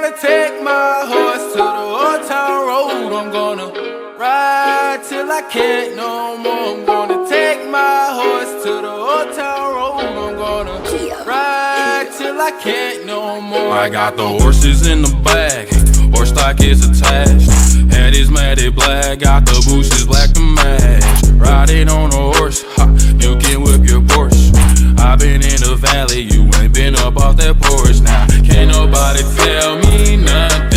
gonna take my horse to the old town road. I'm gonna ride till I can't no more. I'm gonna take my horse to the old town road. I'm gonna ride till I can't no more. I got the horses in the bag, horse stock is attached. Head is matted black, got the bushes black to match. Riding on a horse, ha, you can whip your Porsche. I been in the valley, you ain't been up off that porch. Now can't nobody tell me nothing.